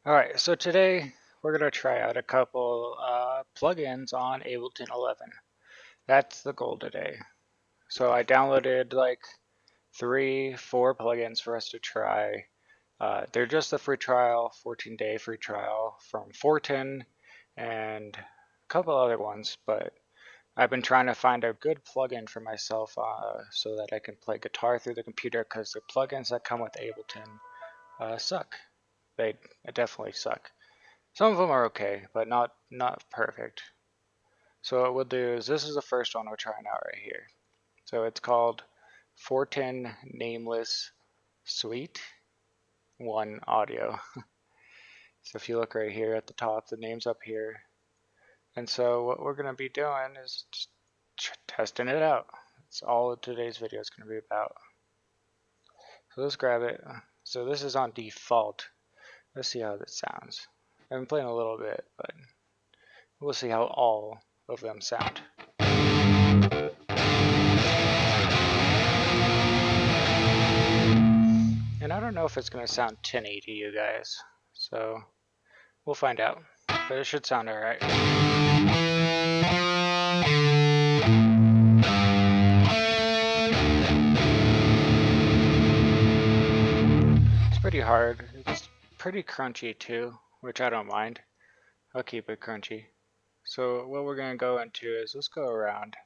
Alright, so today we're going to try out a couple plugins on Ableton 11. That's the goal today. So I downloaded like 3, 4 plugins for us to try. They're just a free trial, 14-day free trial from Fortin and a couple other ones, but I've been trying to find a good plugin for myself so that I can play guitar through the computer because the plugins that come with Ableton suck. They definitely suck. Some of them are okay, but not perfect. So what we'll do is this is the first one we're trying out right here. So it's called Fortin Nameless Suite 1 Audio. So if you look right here at the top, the name's up here. And so what we're going to be doing is just testing it out. That's all today's video is going to be about. So let's grab it. So this is on default. Let's see how this sounds. I've been playing a little bit, but we'll see how all of them sound. And I don't know if it's going to sound tinny to you guys, so we'll find out. But it should sound alright. It's pretty hard. It's pretty crunchy too, which I don't mind. I'll keep it crunchy. So what we're going to go into is let's go around.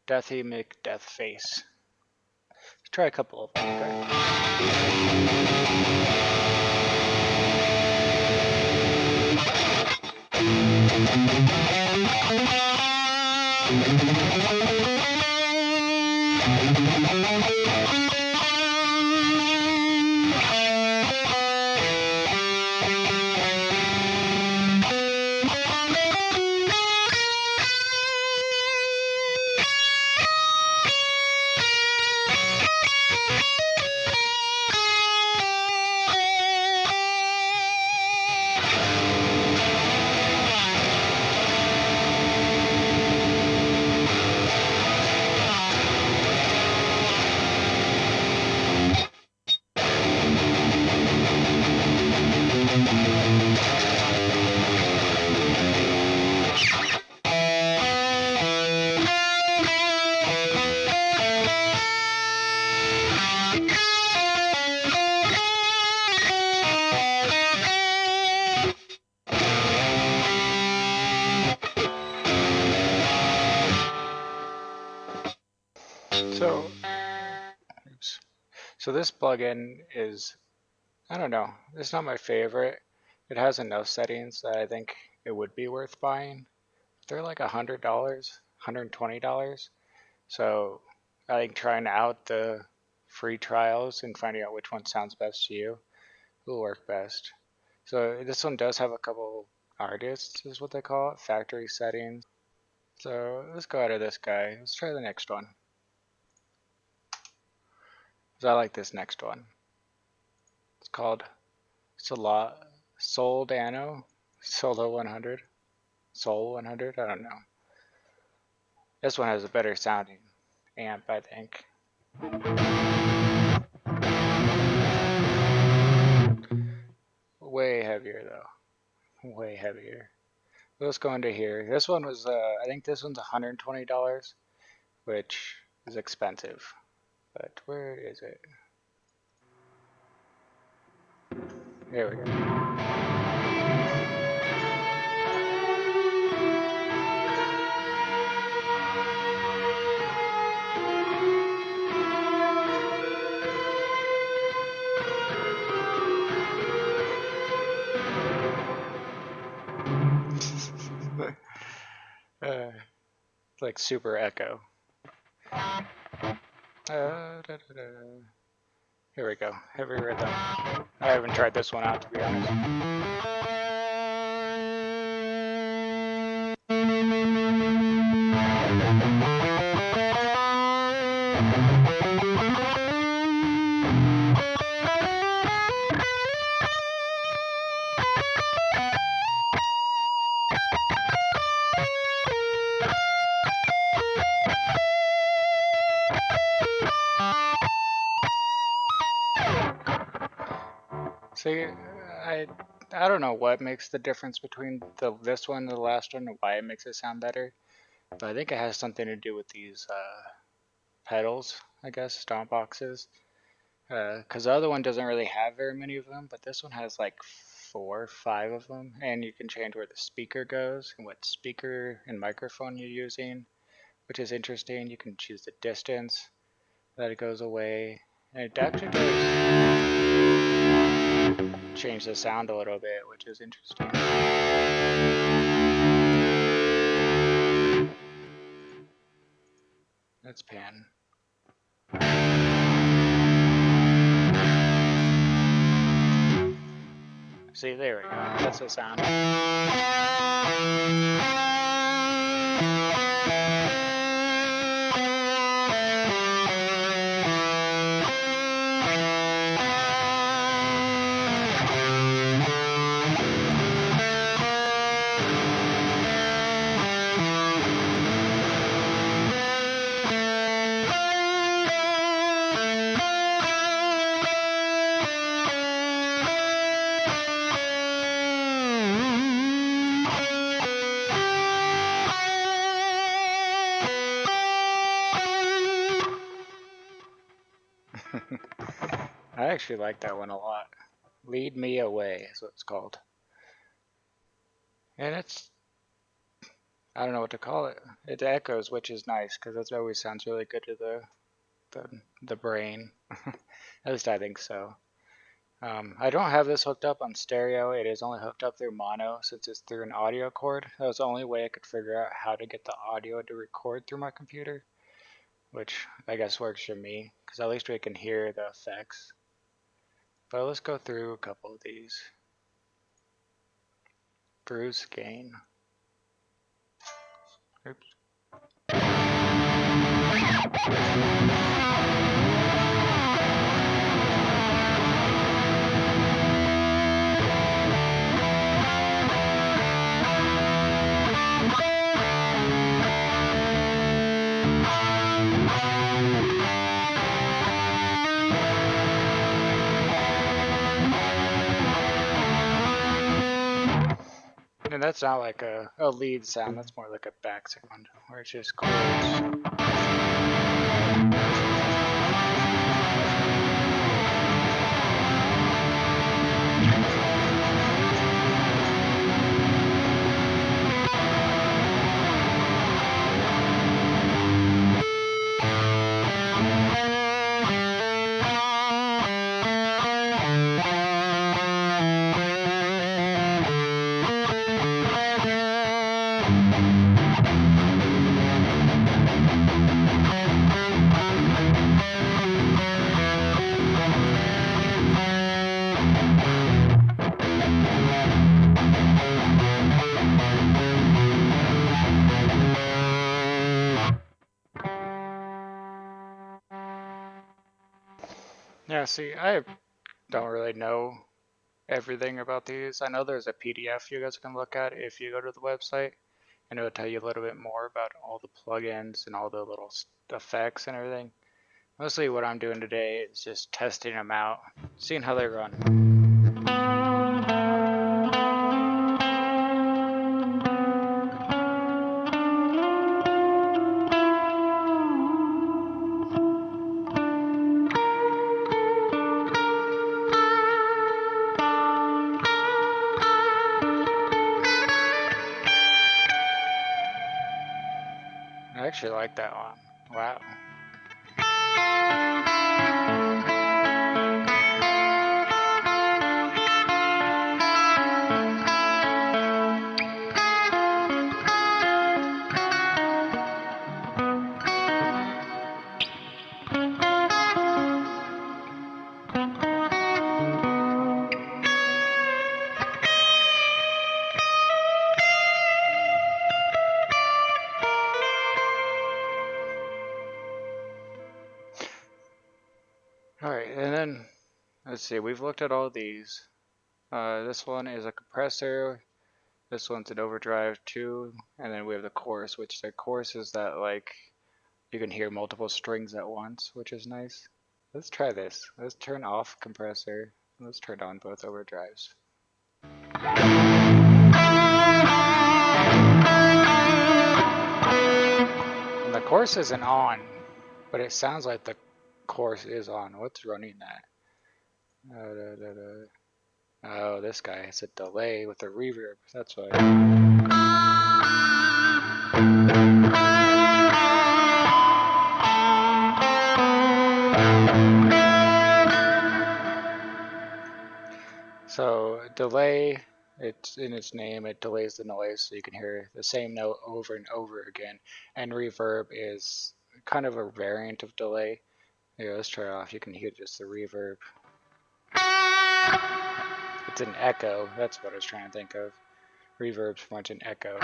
Deathy McDeath Face. Let's try a couple of them, So this plugin is, I don't know, it's not my favorite. It has enough settings that I think it would be worth buying. They're like $100, $120. So I think trying out the free trials and finding out which one sounds best to you will work best. So this one does have a couple artists, is what they call it, factory settings. So let's go out of this guy. Let's try the next one. So I like this next one. It's called Soldano, Solo 100, Soul 100. I don't know. This one has a better sounding amp, I think. Way heavier though. Way heavier. Let's go into here. This one was, I think this one's $120, which is expensive. But where is it? There we go. Like super echo. Here we go. Heavy rhythm. I haven't tried this one out, to be honest. See, I don't know what makes the difference between this one and the last one and why it makes it sound better, but I think it has something to do with these pedals, I guess, stomp boxes. Because the other one doesn't really have very many of them, but this one has like 4 or 5 of them, and you can change where the speaker goes and what speaker and microphone you're using, which is interesting. You can choose the distance that it goes away, and it actually does change the sound a little bit, which is interesting. Let's pan. See, there we go. That's the sound. I actually like that one a lot. Lead Me Away is what it's called. And it's, I don't know what to call it. It echoes, which is nice because that always sounds really good to the brain. At least I think so. I don't have this hooked up on stereo. It is only hooked up through mono since it's through an audio cord. That was the only way I could figure out how to get the audio to record through my computer, which I guess works for me because at least we can hear the effects. But let's go through a couple of these. Bruce gain. Oops. And that's not like a lead sound, that's more like a back sound, where it's just chords. Yeah, see, I don't really know everything about these. I know there's a PDF you guys can look at if you go to the website, and it'll tell you a little bit more about all the plugins and all the little effects and everything. Mostly what I'm doing today is just testing them out, seeing how they run. I actually like that one. Wow. Alright, and then, let's see, we've looked at all these. This one is a compressor, this one's an overdrive too, and then we have the chorus, which the chorus is that, like, you can hear multiple strings at once, which is nice. Let's try this. Let's turn off compressor. Let's turn on both overdrives. And the course isn't on, but it sounds like the course is on. What's running that? Oh, this guy has a delay with a reverb. That's why. So delay, it's in its name, it delays the noise so you can hear the same note over and over again. And reverb is kind of a variant of delay. Here, let's try it off. You can hear just the reverb. It's an echo. That's what I was trying to think of. Reverb's much an echo.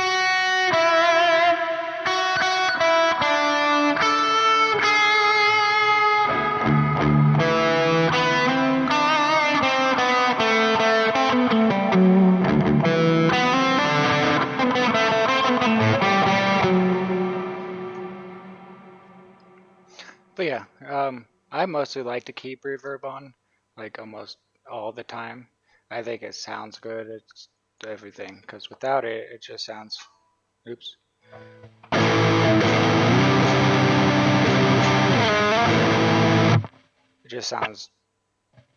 But yeah, I mostly like to keep reverb on, like almost all the time. I think it sounds good. It's everything, because without it, it just sounds. Oops. It just sounds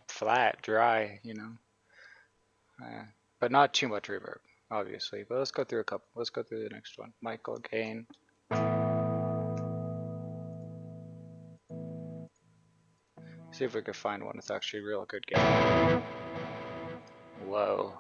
flat, dry, you know. But not too much reverb, obviously. But let's go through a couple. Let's go through the next one. Michael gain. See if we can find one that's actually real good gain. Whoa.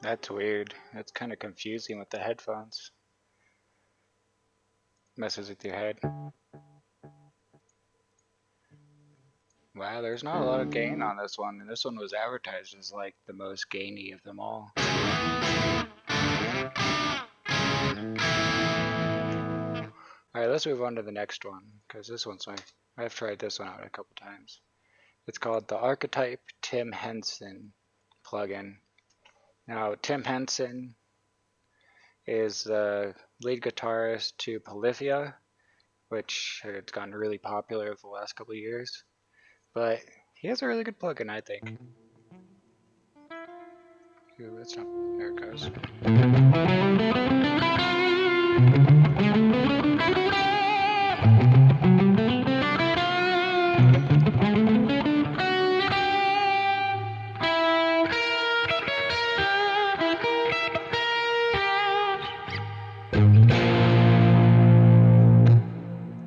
That's weird. That's kind of confusing with the headphones. Messes with your head. Wow, there's not a lot of gain on this one, and this one was advertised as like the most gainy of them all. Alright, let's move on to the next one, because this one's I've tried this one out a couple times. It's called the Archetype Tim Henson plugin. Now, Tim Henson is the lead guitarist to Polyphia, which has gotten really popular over the last couple of years. But he has a really good plugin, I think. Ooh, that's not. There it goes.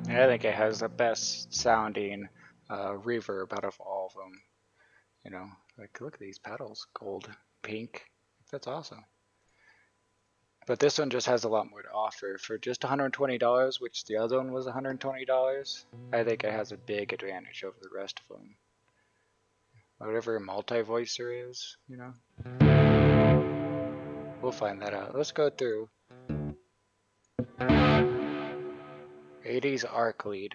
I think it has the best sounding reverb out of all of them. You know, like look at these pedals, gold, pink. That's awesome. But this one just has a lot more to offer. For just $120, which the other one was $120, I think it has a big advantage over the rest of them. Whatever multi-voicer is, you know. We'll find that out. Let's go through. 80s arc lead.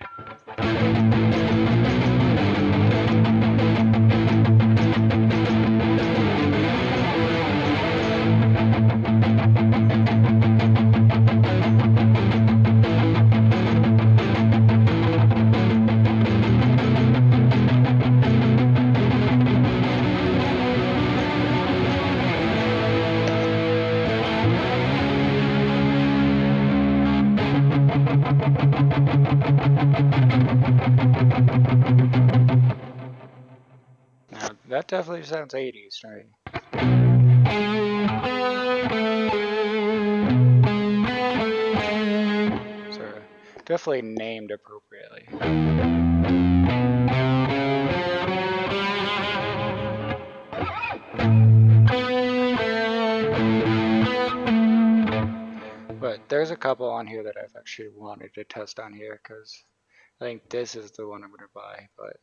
Now, that definitely sounds 80s, right? So, definitely named appropriately. But there's a couple on here that I've actually wanted to test on here, because I think this is the one I'm going to buy, but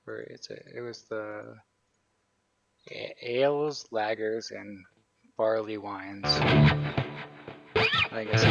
where is it? It was the ales, lagers, and barley wines. I guess.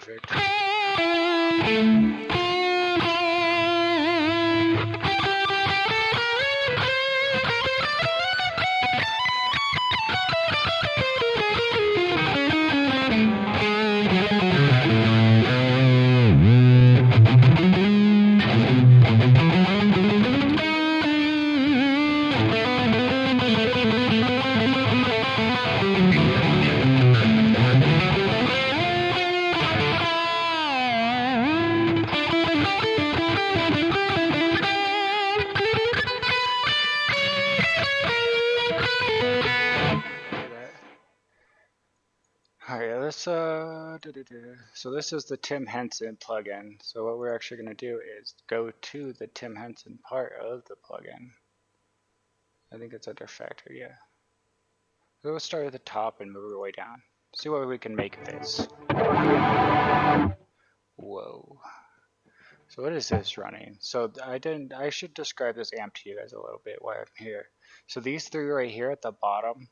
Perfect. Alright, let's so this is the Tim Henson plugin. So what we're actually going to do is go to the Tim Henson part of the plugin. I think it's under factory, yeah. So we'll start at the top and move our way down. See what we can make of this. Whoa. So what is this running? So I should describe this amp to you guys a little bit while I'm here. So these three right here at the bottom,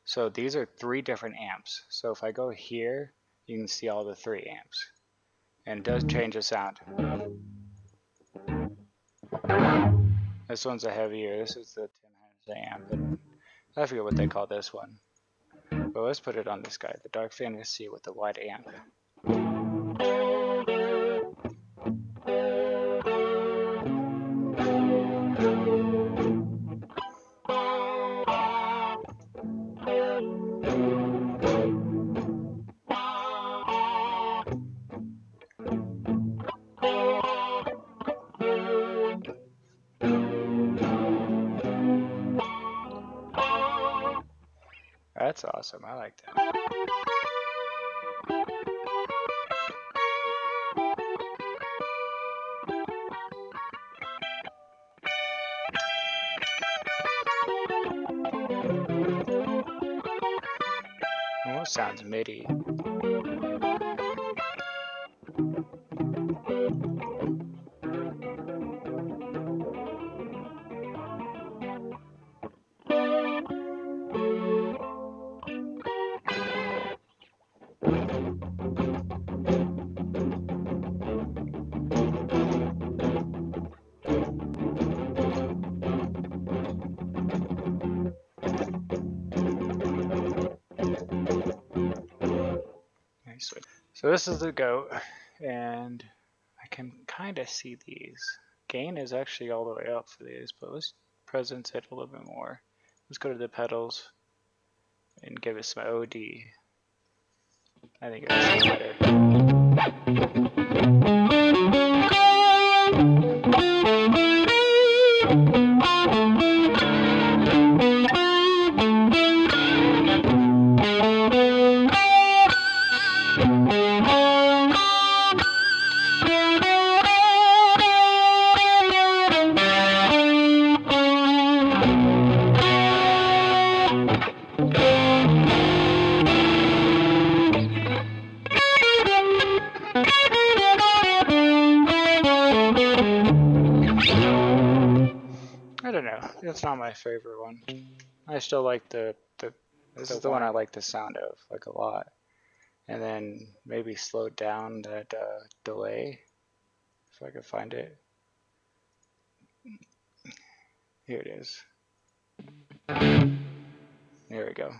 so these are three different amps. So if I go here, you can see all the three amps. And it does change the sound. This one's a heavier, this is the Tim Henson amp, and I forget what they call this one. But let's put it on this guy, the Dark Fantasy with the wide amp. That's awesome, I like that. Almost sounds MIDI. So this is the goat, and I can kind of see these. Gain is actually all the way up for these, but let's presence it a little bit more. Let's go to the pedals and give it some OD. I think that's better. I don't know. It's not my favorite one. I still like this is the one I like the sound of like a lot. And then maybe slow down that delay if I can find it. Here it is. There we go.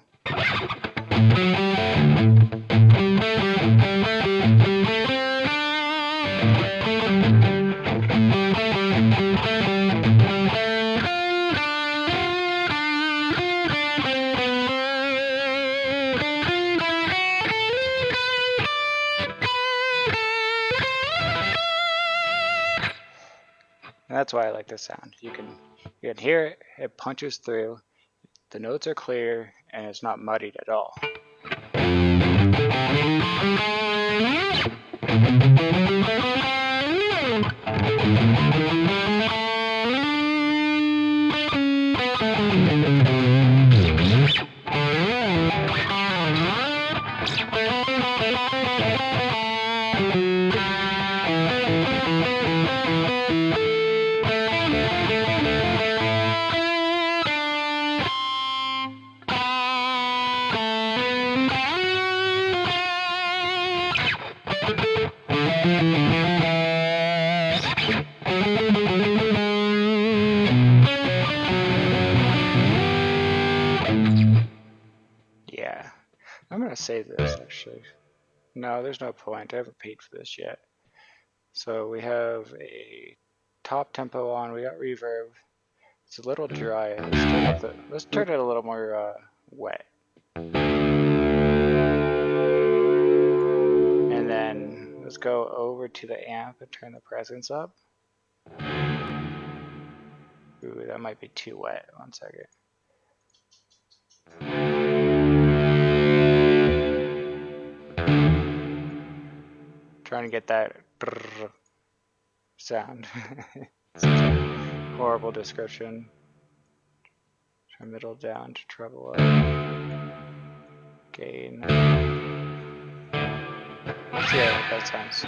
And that's why I like this sound. You can hear it, it punches through, the notes are clear, and it's not muddied at all. save this actually. No, there's no point. I haven't paid for this yet. So we have a top tempo on. We got reverb. It's a little dry. Let's turn it a little more wet. And then let's go over to the amp and turn the presence up. Ooh, that might be too wet. 1 second. Trying to get that sound. Such a horrible description. Turn middle down to treble up. Gain. Let's see how that sounds.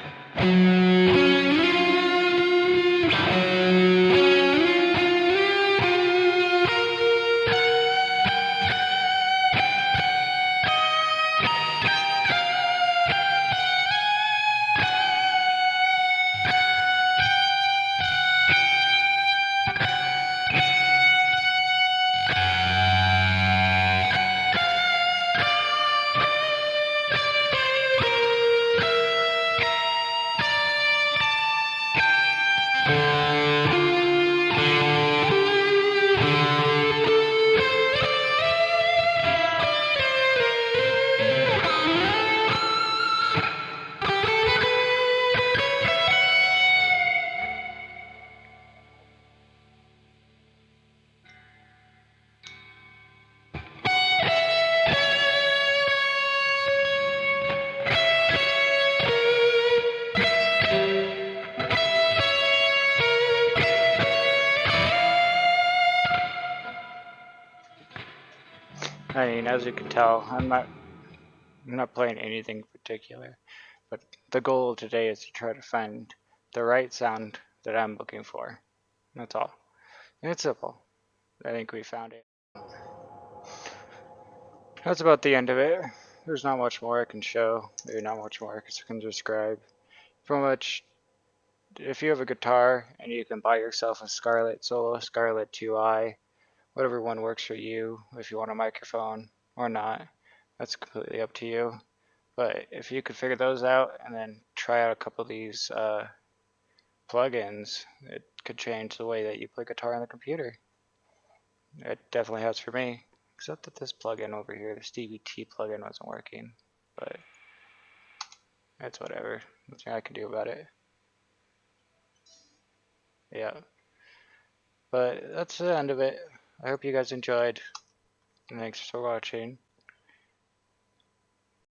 I mean, as you can tell, I'm not playing anything particular, but the goal today is to try to find the right sound that I'm looking for. That's all. And it's simple. I think we found it. That's about the end of it. There's not much more I can show. Maybe not much more I can describe. Pretty much, if you have a guitar and you can buy yourself a Scarlett Solo, Scarlett 2i, whatever one works for you, if you want a microphone or not, that's completely up to you. But if you could figure those out and then try out a couple of these plugins, it could change the way that you play guitar on the computer. It definitely has for me, except that this plugin over here, the Stevie T plugin, wasn't working. But that's whatever. Nothing I can do about it. Yeah. But that's the end of it. I hope you guys enjoyed. Thanks for watching.